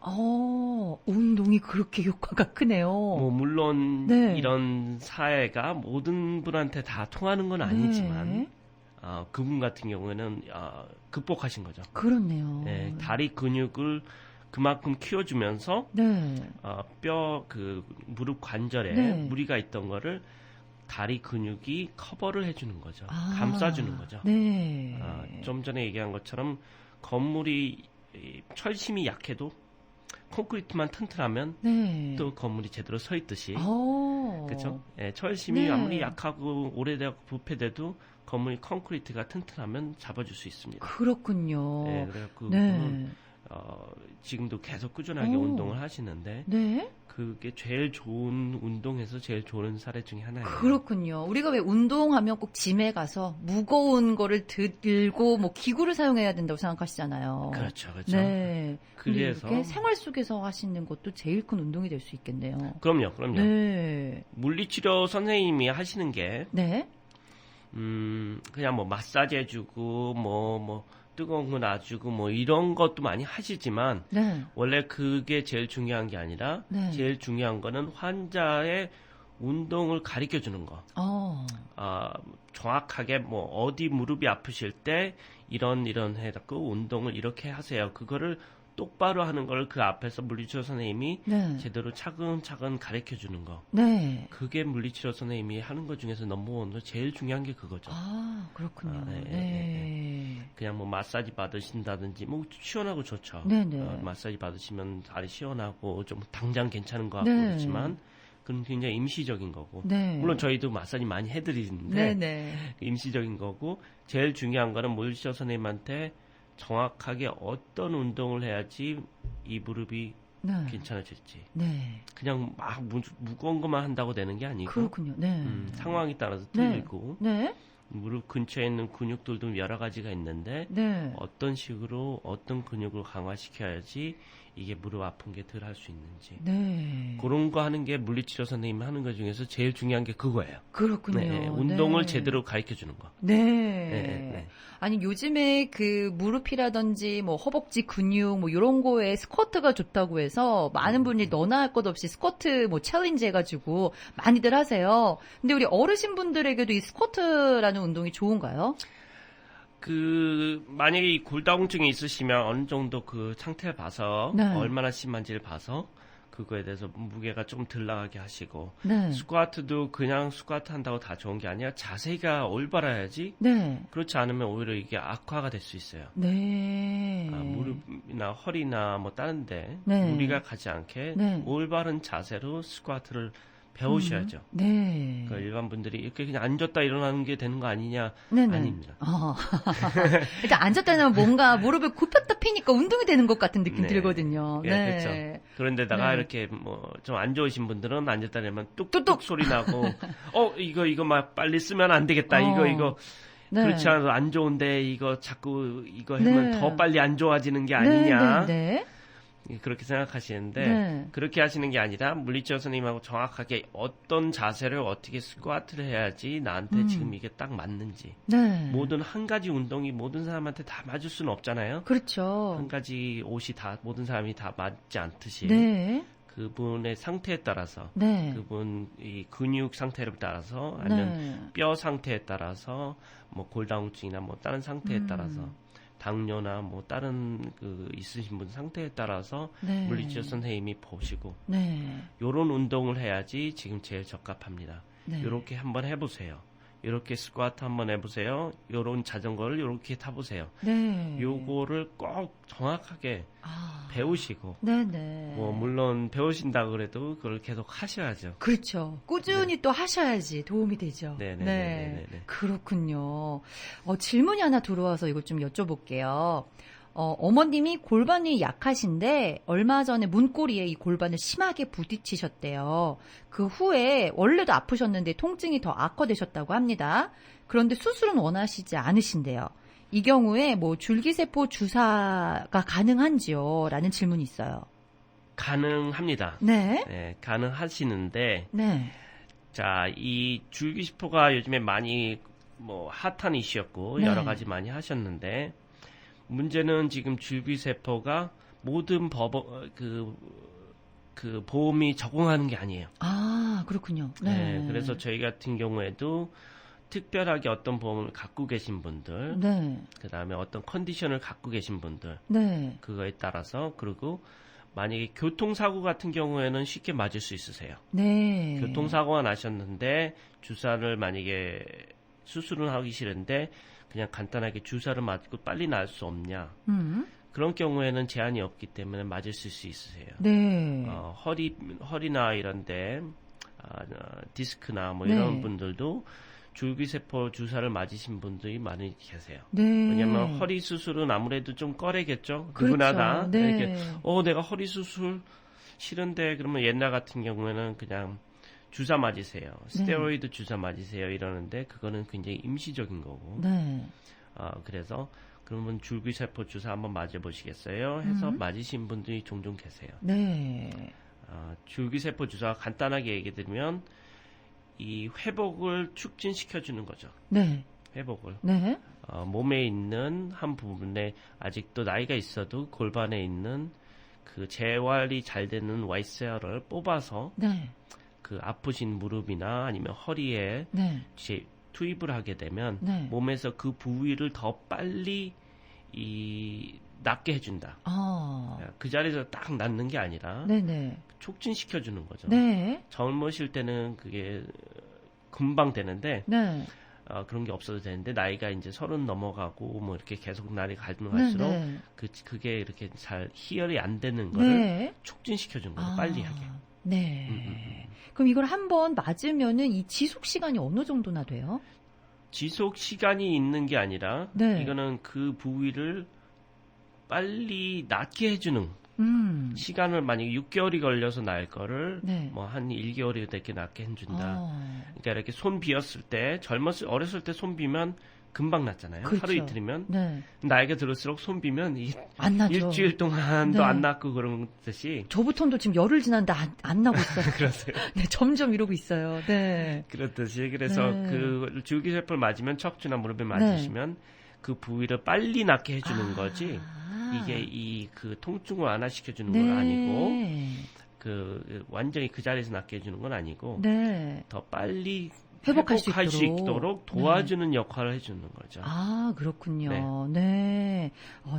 운동이 그렇게 효과가 크네요. 뭐 물론 이런 사회가 모든 분한테 다 통하는 건 아니지만 그분 같은 경우에는 극복하신 거죠. 그렇네요. 다리 근육을 그만큼 키워주면서 뼈 그 무릎 관절에 무리가 있던 거를 다리 근육이 커버를 해주는 거죠. 감싸주는 거죠. 좀 전에 얘기한 것처럼 건물이 철심이 약해도 콘크리트만 튼튼하면 또 건물이 제대로 서 있듯이 그렇죠? 철심이 아무리 약하고 오래되고 부패돼도 건물이 콘크리트가 튼튼하면 잡아줄 수 있습니다. 그렇군요. 그래서 그분은 지금도 계속 꾸준하게 운동을 하시는데 네. 그게 제일 좋은 운동에서 제일 좋은 사례 중에 하나예요. 그렇군요. 우리가 왜 운동하면 꼭 짐에 가서 무거운 거를 들고 뭐 기구를 사용해야 된다고 생각하시잖아요. 그렇죠, 그렇죠. 네. 그래서 이렇게 생활 속에서 하시는 것도 제일 큰 운동이 될 수 있겠네요. 그럼요, 그럼요. 네. 물리치료 선생님이 하시는 게 네. 그냥 뭐 마사지 해주고 뭐 뜨거운 거 놔주고 뭐 이런 것도 많이 하시지만 네. 원래 그게 제일 중요한 게 아니라 네. 제일 중요한 거는 환자의 운동을 가르쳐 주는 거. 정확하게 뭐 어디 무릎이 아프실 때 이런 해갖고 운동을 이렇게 하세요. 그거를 똑바로 하는 걸 그 앞에서 물리치료 선생님이 네. 제대로 차근차근 가르쳐 주는 거. 네. 그게 물리치료 선생님이 하는 것 중에서 넘버원으로 제일 중요한 게 그거죠. 그렇군요. 네. 그냥 뭐 마사지 받으신다든지 뭐 시원하고 좋죠. 네네. 마사지 받으시면 다리 시원하고 좀 당장 괜찮은 것 같고 네. 그렇지만 그건 굉장히 임시적인 거고. 네. 물론 저희도 마사지 많이 해드리는데 임시적인 거고 제일 중요한 거는 물리치료 선생님한테 정확하게 어떤 운동을 해야지 이 무릎이 괜찮아질지. 네. 그냥 막 무거운 것만 한다고 되는 게 아니고. 그렇군요. 네. 상황에 따라서 틀리고. 네. 무릎 근처에 있는 근육들도 여러 가지가 있는데 네. 어떤 식으로 어떤 근육을 강화시켜야지 이게 무릎 아픈 게 덜 할 수 있는지. 네. 그런 거 하는 게 물리치료 선생님이 하는 것 중에서 제일 중요한 게 그거예요. 그렇군요. 네, 운동을 제대로 가르쳐 주는 거. 네. 아니 요즘에 그 무릎이라든지 뭐 허벅지 근육 뭐 이런 거에 스쿼트가 좋다고 해서 많은 분이 너나 할 것 없이 스쿼트 뭐 챌린지 해가지고 많이들 하세요. 근데 우리 어르신 분들에게도 이 스쿼트라는 운동이 좋은가요? 만약에 이 골다공증이 있으시면 어느 정도 그 상태를 봐서 얼마나 심한지를 봐서 그거에 대해서 무게가 좀 덜 나가게 하시고 스쿼트도 그냥 스쿼트 한다고 다 좋은 게 아니라 자세가 올바라야지 그렇지 않으면 오히려 이게 악화가 될 수 있어요. 무릎이나 허리나 뭐 다른데 무리가 가지 않게 올바른 자세로 스쿼트를 배우셔야죠. 그러니까 일반 분들이 이렇게 그냥 앉았다 일어나는 게 되는 거 아니냐? 아닙니다. 일단 앉았다 일어나면 뭔가 무릎을 굽혔다 피니까 운동이 되는 것 같은 느낌 들거든요. 그렇죠. 그런데다가 이렇게 뭐 좀 안 좋으신 분들은 앉았다 일어나면 뚝뚝 소리 나고 이거 막 빨리 쓰면 안 되겠다. 이거 그렇지 않아도 안 좋은데 이거 자꾸 이거 하면 더 빨리 안 좋아지는 게 아니냐? 그렇게 생각하시는데 그렇게 하시는 게 아니라 물리치료 선생님하고 정확하게 어떤 자세를 어떻게 스쿼트를 해야지 나한테 지금 이게 딱 맞는지 모든 한 가지 운동이 모든 사람한테 다 맞을 수는 없잖아요. 그렇죠. 한 가지 옷이 다 모든 사람이 다 맞지 않듯이 그분의 상태에 따라서 그분 이 근육 상태를 따라서 아니면 뼈 상태에 따라서 뭐 골다공증이나 뭐 다른 상태에 따라서 당뇨나 뭐 다른 있으신 분 상태에 따라서 물리치료 선생님이 보시고 요런 운동을 해야지 지금 제일 적합합니다. 요렇게 한번 해보세요. 요렇게 스쿼트 한번 해보세요. 요런 자전거를 요렇게 타보세요. 요거를 꼭 정확하게 배우시고 뭐 물론 배우신다 그래도 그걸 계속 하셔야죠. 그렇죠. 꾸준히 또 하셔야지 도움이 되죠. 네네네. 그렇군요. 질문이 하나 들어와서 이걸 좀 여쭤볼게요. 어머님이 골반이 약하신데 얼마 전에 문고리에 이 골반을 심하게 부딪히셨대요. 그 후에 원래도 아프셨는데 통증이 더 악화되셨다고 합니다. 그런데 수술은 원하시지 않으신대요. 이 경우에 뭐 줄기세포 주사가 가능한지요? 라는 질문이 있어요. 가능합니다. 가능하시는데 자, 이 줄기세포가 요즘에 많이 뭐 핫한 이슈였고 여러 가지 많이 하셨는데 문제는 지금 줄기세포가 모든 보험이 적용하는 게 아니에요. 그렇군요. 그래서 저희 같은 경우에도 특별하게 어떤 보험을 갖고 계신 분들, 그 다음에 어떤 컨디션을 갖고 계신 분들, 그거에 따라서 그리고 만약에 교통사고 같은 경우에는 쉽게 맞을 수 있으세요. 교통사고가 나셨는데 주사를 만약에 수술은 하기 싫은데 그냥 간단하게 주사를 맞고 빨리 나을 수 없냐. 그런 경우에는 제한이 없기 때문에 맞을 수 있으세요. 허리나 이런데 디스크나 뭐 이런 분들도 줄기세포 주사를 맞으신 분들이 많이 계세요. 네. 왜냐하면 허리 수술은 아무래도 좀 꺼리겠죠. 그렇죠. 누구나 다. 네. 이렇게 내가 허리 수술 싫은데 그러면 옛날 같은 경우에는 그냥 주사 맞으세요. 스테로이드 주사 맞으세요 이러는데 그거는 굉장히 임시적인 거고. 네. 그래서 그러면 줄기세포 주사 한번 맞아보시겠어요? 해서 맞으신 분들이 종종 계세요. 네. 줄기세포 주사 간단하게 얘기 드리면 이 회복을 촉진시켜주는 거죠. 네. 회복을. 네. 몸에 있는 한 부분에 아직도 나이가 있어도 골반에 있는 그 재활이 잘 되는 와이셀을 뽑아서 네. 그 아프신 무릎이나 아니면 허리에 네. 투입을 하게 되면 네. 몸에서 그 부위를 더 빨리 낫게 해준다. 그 자리에서 딱 낫는 게 아니라 네네. 촉진시켜주는 거죠. 네. 젊으실 때는 그게 금방 되는데 네. 그런 게 없어도 되는데 나이가 이제 30 넘어가고 뭐 이렇게 계속 날이 가면 갈수록 네. 그게 이렇게 잘 희열이 안 되는 거를 촉진시켜주는 거예요. 빨리 하게. 네. 그럼 이걸 한번 맞으면은 이 지속 시간이 어느 정도나 돼요? 지속 시간이 있는 게 아니라 이거는 그 부위를 빨리 낫게 해주는 시간을 만약에 6개월이 걸려서 날 거를 뭐 한 1개월이 되게 낫게 해준다. 그러니까 이렇게 손 비었을 때 어렸을 때 손 비면 금방 낫잖아요. 그렇죠. 하루 이틀이면. 나이가 들을수록 손 비면 안 나죠. 일주일 동안도 안 낫고 그런 듯이. 저부터도 지금 열흘 지났는데 안 나고 있어요. 그러세요? 네, 점점 이러고 있어요. 네. 그렇듯이 그래서 그 줄기세포를 맞으면 척추나 무릎에 맞으시면 그 부위를 빨리 낫게 해주는 거지. 이게 그 통증을 완화시켜주는 건 아니고 완전히 그 자리에서 낫게 해주는 건 아니고 더 빨리 회복할 수 있도록 도와주는 역할을 해주는 거죠. 그렇군요. 네.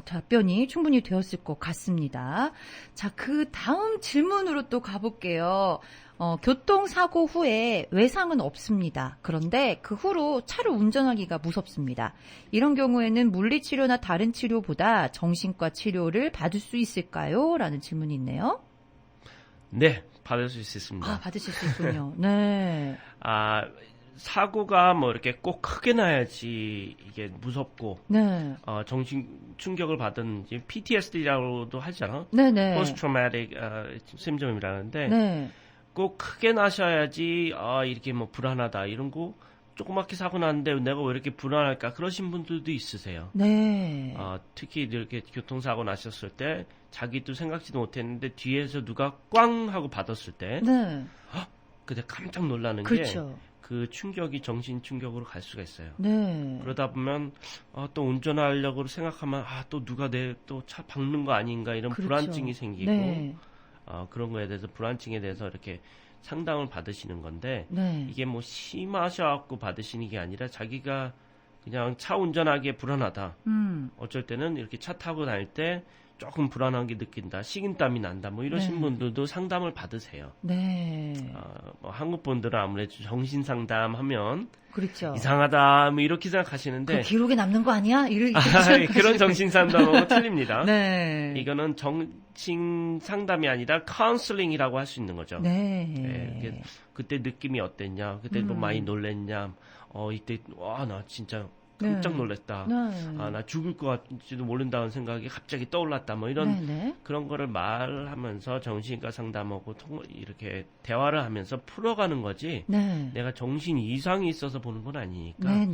답변이 충분히 되었을 것 같습니다. 자, 그 다음 질문으로 또 가볼게요. 교통사고 후에 외상은 없습니다. 그런데 그 후로 차를 운전하기가 무섭습니다. 이런 경우에는 물리치료나 다른 치료보다 정신과 치료를 받을 수 있을까요? 라는 질문이 있네요. 네, 받을 수 있습니다. 받으실 수 있군요. 네. 사고가 뭐 이렇게 꼭 크게 나야지 이게 무섭고 정신 충격을 받은 PTSD라고도 하잖아. 네네. Post Traumatic Syndrome이라는데 꼭 크게 나셔야지 이렇게 뭐 불안하다 이런 거 조그맣게 사고 났는데 내가 왜 이렇게 불안할까 그러신 분들도 있으세요. 네. 특히 이렇게 교통사고 나셨을 때 자기도 생각지도 못했는데 뒤에서 누가 꽝 하고 받았을 때 그때 깜짝 놀라는 그렇죠. 게 그 충격이 정신 충격으로 갈 수가 있어요. 네. 그러다 보면 또 운전하려고 생각하면 또 누가 내 또 차 박는 거 아닌가 이런 불안증이 생기고 그런 거에 대해서 불안증에 대해서 이렇게 상담을 받으시는 건데 이게 뭐 심하셔갖고 받으시는 게 아니라 자기가 그냥 차 운전하기에 불안하다. 어쩔 때는 이렇게 차 타고 다닐 때 조금 불안하게 느낀다, 식은땀이 난다, 뭐 이러신 분들도 상담을 받으세요. 뭐 한국 분들은 아무래도 정신 상담하면 그렇죠. 이상하다, 뭐 이렇게 생각하시는데 그 기록에 남는 거 아니야? 그런 정신 상담하고 틀립니다. 네. 이거는 정신 상담이 아니라 카운슬링이라고 할 수 있는 거죠. 그때 느낌이 어땠냐, 그때 뭐 많이 놀랬냐, 이때 나 진짜 깜짝 놀랐다. 나 죽을 것 같지도 모른다는 생각이 갑자기 떠올랐다. 뭐 이런 그런 거를 말하면서 정신과 상담하고 이렇게 대화를 하면서 풀어가는 거지. 내가 정신 이상이 있어서 보는 건 아니니까.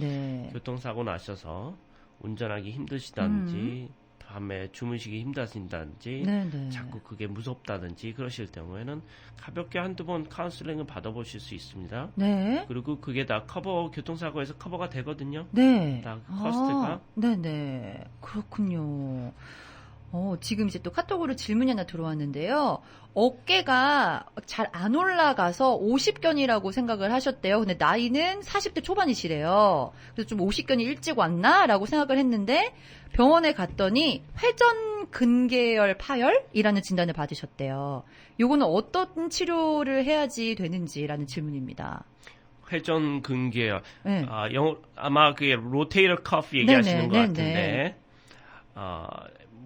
교통사고 나셔서 운전하기 힘드시다든지 밤에 주무시기 힘드신다든지 자꾸 그게 무섭다든지 그러실 경우에는 가볍게 한두 번 카운슬링을 받아보실 수 있습니다. 그리고 그게 다 교통사고에서 커버가 되거든요. 다 커스트가. 네네. 그렇군요. 지금 이제 또 카톡으로 질문이 하나 들어왔는데요. 어깨가 잘 안 올라가서 50견이라고 생각을 하셨대요. 근데 나이는 40대 초반이시래요. 그래서 좀 50견이 일찍 왔나라고 생각을 했는데 병원에 갔더니 회전 근개열 파열이라는 진단을 받으셨대요. 요거는 어떤 치료를 해야지 되는지라는 질문입니다. 회전 근개열. 아마 그게 로테이터 커프 얘기하시는 것 같은데.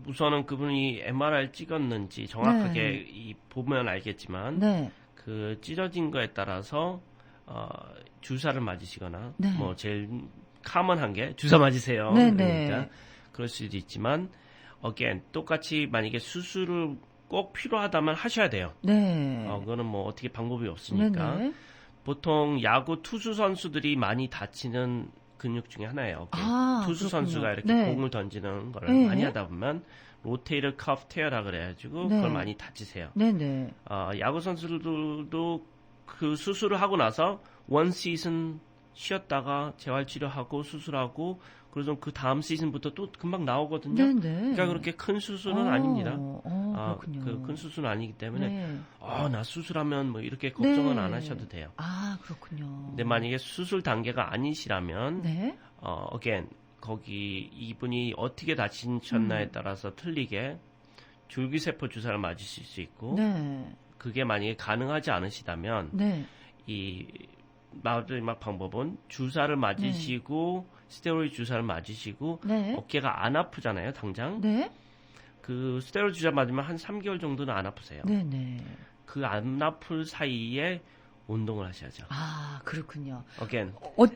우선은 그분이 MRI 찍었는지 정확하게 보면 알겠지만 그 찢어진 거에 따라서 주사를 맞으시거나 네. 뭐 제일 카먼한 게 주사 맞으세요. 네네. 그러니까 그럴 수도 있지만 again 똑같이 만약에 수술을 꼭 필요하다면 하셔야 돼요. 네. 그거는 뭐 어떻게 방법이 없으니까. 네네. 보통 야구 투수 선수들이 많이 다치는 근육 중에 하나예요. 투수 그렇군요. 선수가 이렇게 네. 공을 던지는 걸 네. 많이 하다 보면 로테이터 커프 테어라 그래가지고 네. 그걸 많이 다치세요. 네네. 야구 선수들도 그 수술을 하고 나서 원 시즌 쉬었다가 재활치료하고 수술하고 그래서 그 다음 시즌부터 또 금방 나오거든요. 네네. 그러니까 그렇게 큰 수술은 아닙니다. 그렇군요. 그 큰 수술은 아니기 때문에 네. 나 수술하면 뭐 이렇게 걱정은 네. 안 하셔도 돼요. 그렇군요. 근데 만약에 수술 단계가 아니시라면 네. again 거기 이분이 어떻게 다치셨나에 따라서 틀리게 줄기세포 주사를 맞으실 수 있고 네. 그게 만약에 가능하지 않으시다면 네. 이 마지막 방법은 주사를 맞으시고 스테로이드 주사를 맞으시고 네. 어깨가 안 아프잖아요, 당장. 네. 그 스테로이드 주사 맞으면 한 3개월 정도는 안 아프세요. 네네. 그 안 아플 사이에 운동을 하셔야죠. 그렇군요. again.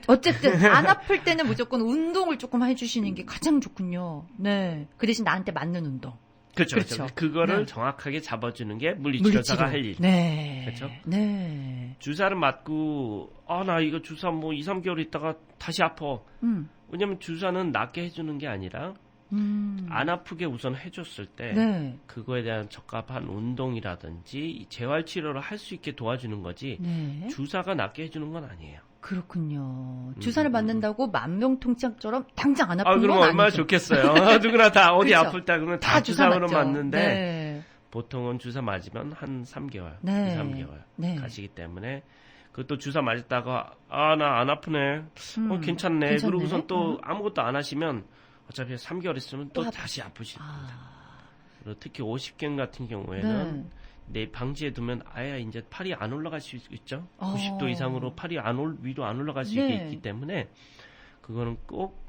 어쨌든 안 아플 때는 무조건 운동을 조금 해주시는 게 가장 좋군요. 네. 그 대신 나한테 맞는 운동. 그렇죠. 그거를 네. 정확하게 잡아주는 게 물리치료사가 할 일. 네. 그렇죠? 네. 주사를 맞고 나 이거 주사 뭐 2, 3개월 있다가 다시 아파. 왜냐면 주사는 낫게 해주는 게 아니라 안 아프게 우선 해줬을 때 네. 그거에 대한 적합한 운동이라든지 재활치료를 할 수 있게 도와주는 거지 네. 주사가 낫게 해주는 건 아니에요. 그렇군요. 주사를 맞는다고 만병통치약처럼 당장 안 아픈 건 그럼 아니죠. 얼마나 좋겠어요. 누구나 다 어디 그렇죠. 아플 때 그러면 다 주사 주사로 맞죠. 맞는데 네. 보통은 주사 맞으면 한 3개월, 네. 2, 3개월 네. 가시기 때문에 그것도 주사 맞았다가 나 안 아프네. 괜찮네. 그러고선 또 아무것도 안 하시면 어차피 3개월 있으면 또 다시 아프실 겁니다. 그리고 특히 50견 같은 경우에는 내 방지해 두면 아예 이제 팔이 안 올라갈 수 있죠. 90도 이상으로 팔이 위로 안 올라갈 수 있기 때문에 그거는 꼭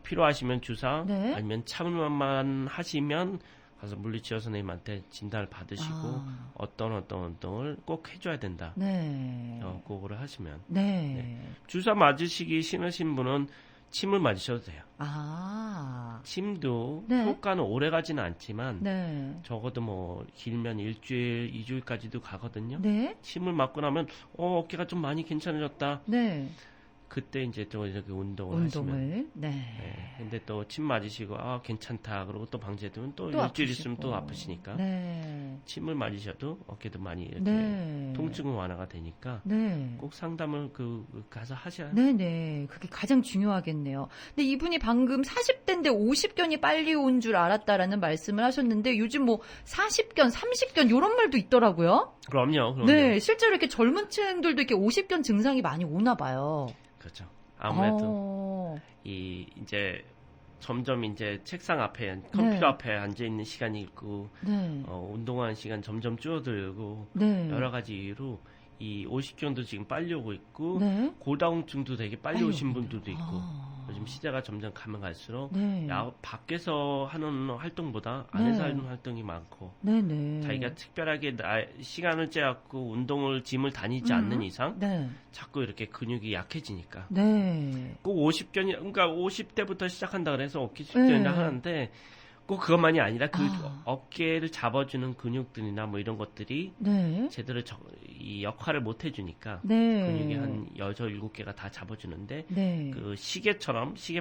필요하시면 주사 아니면 참을만 하시면 가서 물리치료 선생님한테 진단을 받으시고 어떤 운동을 꼭 해줘야 된다. 그거를 하시면 주사 맞으시기 싫으신 분은 침을 맞으셔도 돼요. 침도 효과는 오래 가지는 않지만 적어도 뭐 길면 일주일, 2주일까지도 가거든요. 침을 맞고 나면 어깨가 좀 많이 괜찮아졌다. 그때 이제 또 이렇게 운동을 하시면. 근데 또 침 맞으시고 괜찮다. 그러고 또 방치해두면 또 일주일 아프시고. 있으면 또 아프시니까. 침을 맞으셔도 어깨도 많이 이렇게 통증은 완화가 되니까 꼭 상담을 가서 하셔야. 그게 가장 중요하겠네요. 근데 이분이 방금 40대인데 50견이 빨리 온 줄 알았다라는 말씀을 하셨는데 요즘 뭐 40견, 30견 이런 말도 있더라고요. 그럼요. 실제로 이렇게 젊은 층들도 이렇게 50견 증상이 많이 오나 봐요. 그렇죠. 아무래도 이제 점점 이제 책상 앞에 컴퓨터 앞에 앉아 있는 시간이 있고 운동하는 시간 점점 줄어들고 여러 가지 이유로 이 50견도 지금 빨리 오고 있고 고다공증도 되게 빨리 오신 분들도 있고 요즘 시대가 점점 가면 갈수록 밖에서 하는 활동보다 안에서 하는 활동이 많고 자기가 특별하게 시간을 째갖고 운동을 짐을 다니지 않는 이상 자꾸 이렇게 근육이 약해지니까 꼭 50견이 그러니까 50대부터 시작한다 그래서 어깨 숙련을 하는데 꼭 그것만이 아니라 그 어깨를 잡아주는 근육들이나 뭐 이런 것들이 제대로 이 역할을 못 해주니까 근육이 한 6, 7개가 다 잡아주는데 그 시계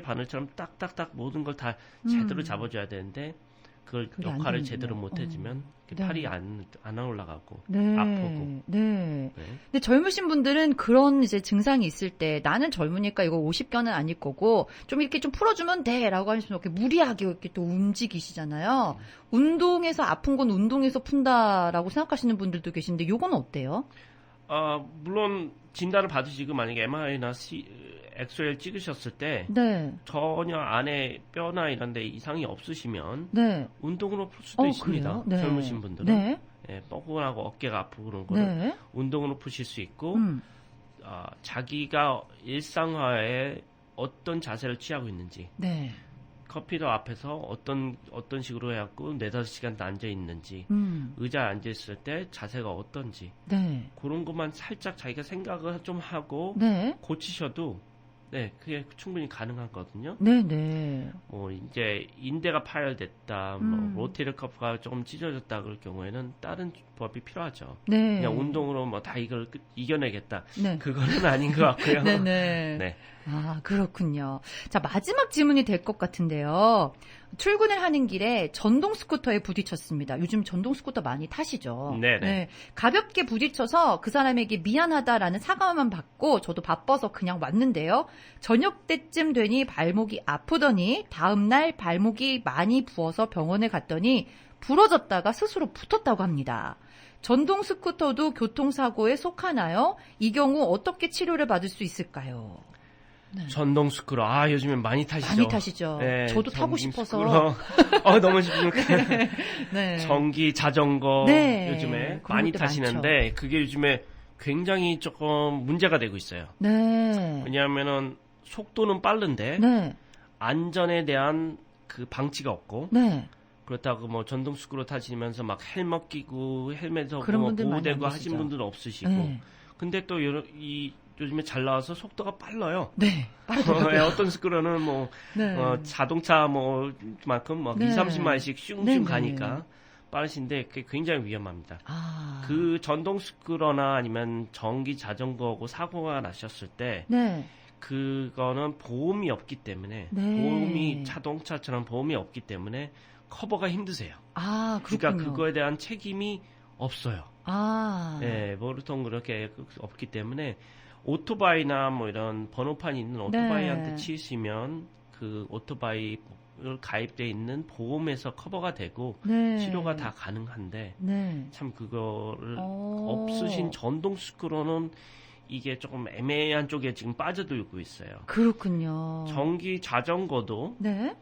바늘처럼 딱딱딱 모든 걸 다 제대로 잡아줘야 되는데 그걸 역할을 제대로 못 해주면 팔이 안 올라가고 아프고. 근데 젊으신 분들은 그런 이제 증상이 있을 때 나는 젊으니까 이거 50견은 아닐 거고 좀 이렇게 좀 풀어주면 돼라고 하시면 이렇게 무리하게 이렇게 또 움직이시잖아요. 운동에서 아픈 건 운동에서 푼다라고 생각하시는 분들도 계신데 요건 어때요? 물론 진단을 받으시고 만약에 MRI나 엑스레이를 찍으셨을 때 전혀 안에 뼈나 이런 데 이상이 없으시면 운동으로 풀 수도 있습니다. 젊으신 분들은 뻐근하고 어깨가 아프고 그런 거를 운동으로 푸실 수 있고 자기가 일상화에 어떤 자세를 취하고 있는지 커피도 앞에서 어떤 식으로 해갖고 4-5시간 앉아 있는지, 의자에 앉아 있을 때 자세가 어떤지, 네. 그런 것만 살짝 자기가 생각을 좀 하고 네. 고치셔도 네, 그게 충분히 가능하거든요. 네네. 이제 인대가 파열됐다, 로테르 커프가 조금 찢어졌다 그럴 경우에는 다른 법이 필요하죠. 네. 그냥 운동으로 뭐 다 이걸 이겨내겠다. 네. 그거는 아닌 것 같고요. 네네. 네. 아, 그렇군요. 자, 마지막 질문이 될 것 같은데요. 출근을 하는 길에 전동 스쿠터에 부딪혔습니다. 요즘 전동 스쿠터 많이 타시죠? 네네. 네. 가볍게 부딪혀서 그 사람에게 미안하다라는 사과만 받고 저도 바빠서 그냥 왔는데요. 저녁 때쯤 되니 발목이 아프더니 다음날 발목이 많이 부어서 병원에 갔더니 부러졌다가 스스로 붙었다고 합니다. 전동 스쿠터도 교통사고에 속하나요? 이 경우 어떻게 치료를 받을 수 있을까요? 네. 전동 스쿠터, 요즘엔 많이 타시죠? 많이 타시죠. 네, 저도 타고 싶어서. 너무 싶은데. 네. 전기 자전거 네. 요즘에 많이 타시는데, 많죠. 그게 요즘에 굉장히 조금 문제가 되고 있어요. 네. 왜냐하면은 속도는 빠른데, 네. 안전에 대한 그 방치가 없고, 네. 그렇다고 뭐 전동 스쿠터 타시면서 막 헬멧 끼고, 헬멧하고 뭐 보호대고 하신 분들은 없으시고, 네. 근데 또 요즘에 잘 나와서 속도가 빨라요. 네. 빠르더라고요. 어떤 스쿠터는 뭐, 네. 자동차 만큼 막 네. 20-30마일씩 슝슝 네. 가니까 빠르신데 그게 굉장히 위험합니다. 그 전동 스쿠터나 아니면 전기 자전거하고 사고가 나셨을 때, 네. 그거는 보험이 없기 때문에, 네. 자동차처럼 보험이 없기 때문에 커버가 힘드세요. 그렇군요. 그러니까 그거에 대한 책임이 없어요. 네, 보통 그렇게 없기 때문에, 오토바이나 뭐 이런 번호판이 있는 오토바이한테 네. 치시면 그 오토바이 가입되어 있는 보험에서 커버가 되고 네. 치료가 다 가능한데 네. 참 그거를 없으신 전동 스쿠터는 이게 조금 애매한 쪽에 지금 빠져들고 있어요. 그렇군요. 전기 자전거도 네.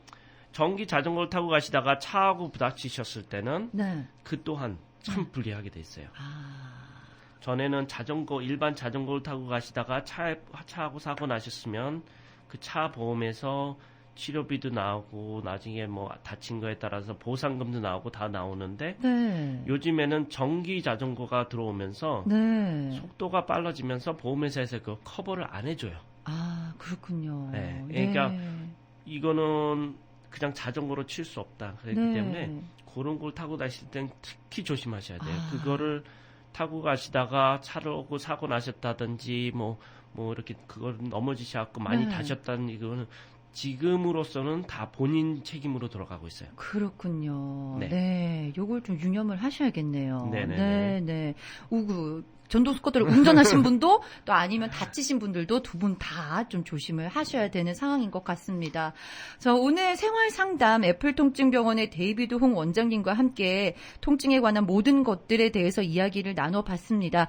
전기 자전거를 타고 가시다가 차하고 부딪히셨을 때는 네. 그 또한 참 불리하게 돼 있어요. 전에는 일반 자전거를 타고 가시다가 차하고 사고 나셨으면 그 차 보험에서 치료비도 나오고 나중에 뭐 다친 거에 따라서 보상금도 나오고 다 나오는데 네. 요즘에는 전기 자전거가 들어오면서 네. 속도가 빨라지면서 보험회사에서 그 커버를 안 해줘요. 그렇군요. 네. 그러니까 네. 이거는 그냥 자전거로 칠 수 없다. 그렇기 네. 때문에 그런 걸 타고 다닐 땐 특히 조심하셔야 돼요. 그거를 타고 가시다가 차를 오고 사고 나셨다든지 뭐 이렇게 그걸 넘어지셔갖고 많이 네. 다셨다는 이거는 지금으로서는 다 본인 책임으로 돌아가고 있어요. 그렇군요. 네, 요걸 좀 유념을 하셔야겠네요. 네네. 전동 스쿠터를 운전하신 분도 또 아니면 다치신 분들도 두 분 다 좀 조심을 하셔야 되는 상황인 것 같습니다. 자, 오늘 생활 상담 애플통증병원의 데이비드 홍 원장님과 함께 통증에 관한 모든 것들에 대해서 이야기를 나눠봤습니다.